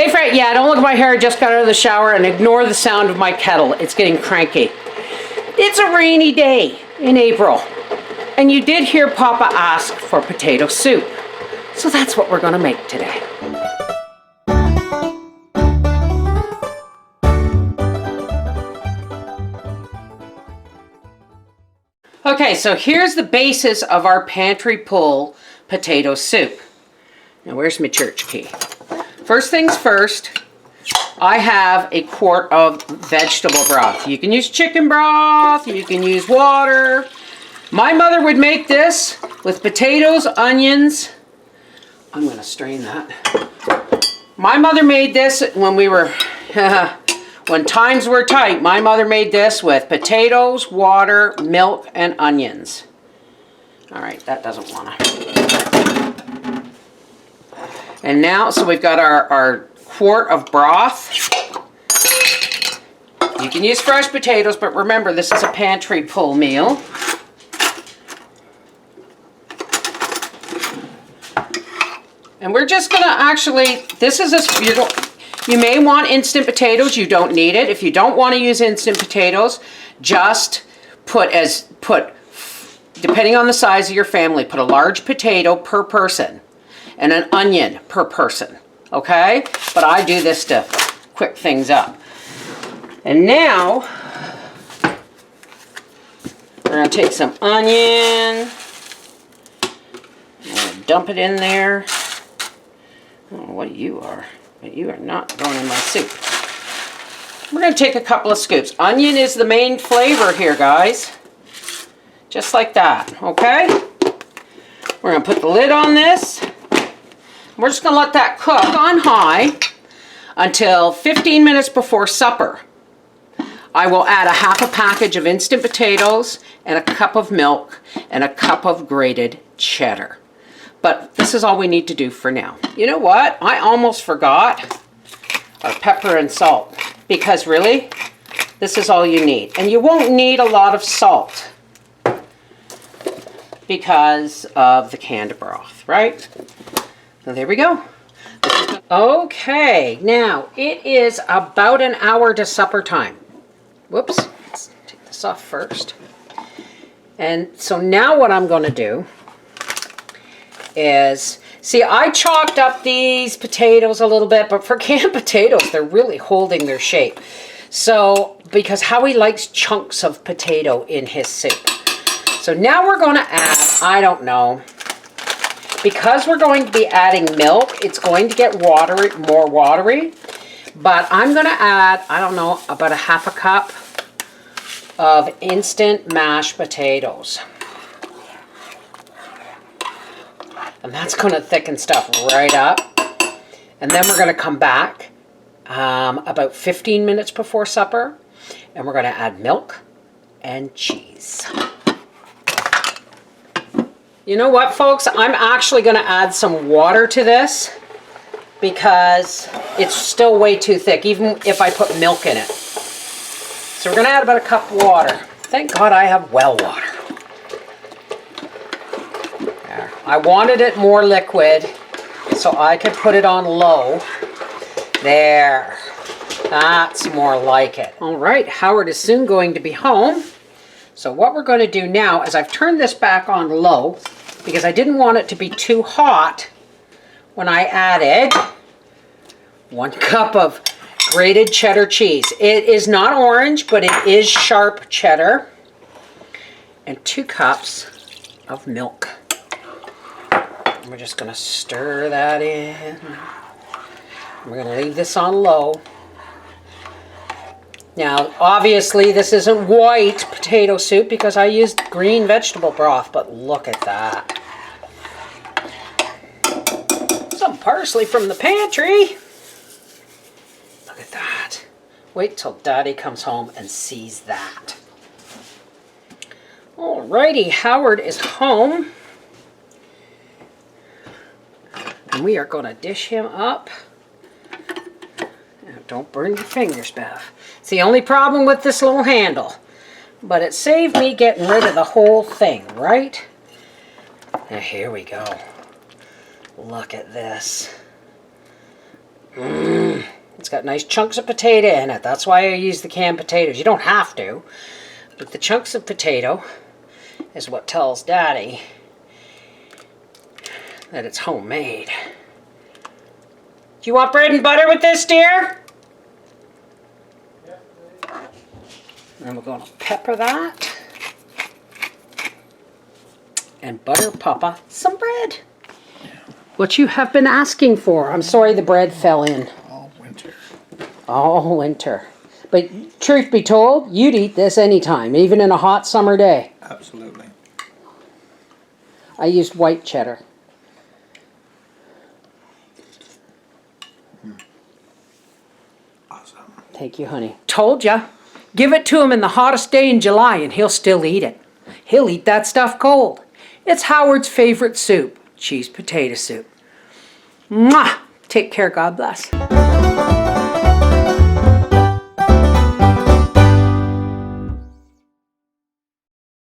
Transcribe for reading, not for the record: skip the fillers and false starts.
Hey Fred, yeah, don't look at my hair. I just got out of the shower, and ignore the sound of my kettle. It's getting cranky. It's a rainy day in April, and you did hear Papa ask for potato soup. So that's what we're going to make today. Okay, so here's the basis of our pantry pull potato soup. Now where's my church key? First things first, I have a quart of vegetable broth. You can use chicken broth, you can use water. My mother would make this with potatoes, onions. I'm going to strain that. My mother made this when we were, when times were tight. My mother made this with potatoes, water, milk, and onions. All right, that doesn't want to. And now, so we've got our quart of broth. You can use fresh potatoes, but remember, this is a pantry pull meal. And we're just going to actually, this is you may want instant potatoes. You don't need it. If you don't want to use instant potatoes, just put, depending on the size of your family, put a large potato per person and an onion per person, okay? But I do this to quick things up. And now, we're going to take some onion, and dump it in there. I don't know what you are, but you are not going in my soup. We're going to take a couple of scoops. Onion is the main flavor here, guys. Just like that, okay? We're going to put the lid on this. We're just going to let that cook on high until 15 minutes before supper. I will add a half a package of instant potatoes and a cup of milk and a cup of grated cheddar. But this is all we need to do for now. You know what? I almost forgot our pepper and salt, because really, this is all you need. And you won't need a lot of salt because of the canned broth, right? So there we go. Okay, now it is about an hour to supper time. Whoops, let's take this off first. And so now what I'm going to do is, see, I chalked up these potatoes a little bit, but for canned potatoes, they're really holding their shape. So, because Howie likes chunks of potato in his soup. So now we're going to add, I don't know, because we're going to be adding milk, it's going to get watery, more watery. But I'm going to add, I don't know, about a half a cup of instant mashed potatoes. And that's going to thicken stuff right up. And then we're going to come back about 15 minutes before supper. And we're going to add milk and cheese. You know what, folks? I'm actually going to add some water to this because it's still way too thick, even if I put milk in it. So we're going to add about a cup of water. Thank God I have well water. There. I wanted it more liquid so I could put it on low. There. That's more like it. All right, Howard is soon going to be home. So what we're going to do now is I've turned this back on low because I didn't want it to be too hot when I added 1 cup of grated cheddar cheese. It is not orange, but it is sharp cheddar. And 2 cups of milk. And we're just going to stir that in. We're going to leave this on low. Now, obviously, this isn't white potato soup because I used green vegetable broth, but look at that. Some parsley from the pantry. Look at that. Wait till Daddy comes home and sees that. Alrighty, Howard is home. And we are going to dish him up. Now, don't burn your fingers, Bev. It's the only problem with this little handle. But it saved me getting rid of the whole thing, right? Now, here we go. Look at this. Mmm. got nice chunks of potato in it. That's why I use the canned potatoes. You don't have to, but the chunks of potato is what tells Daddy that it's homemade. Do you want bread and butter with this, dear? And we're going to pepper that. And butter Papa some bread. What you have been asking for. I'm sorry the bread fell in. All winter. All winter. But truth be told, you'd eat this anytime, even in a hot summer day. Absolutely. I used white cheddar. Awesome. Thank you, honey. Told ya. Give it to him in the hottest day in July and he'll still eat it. He'll eat that stuff cold. It's Howard's favorite soup, cheese potato soup. Mwah! Take care, God bless.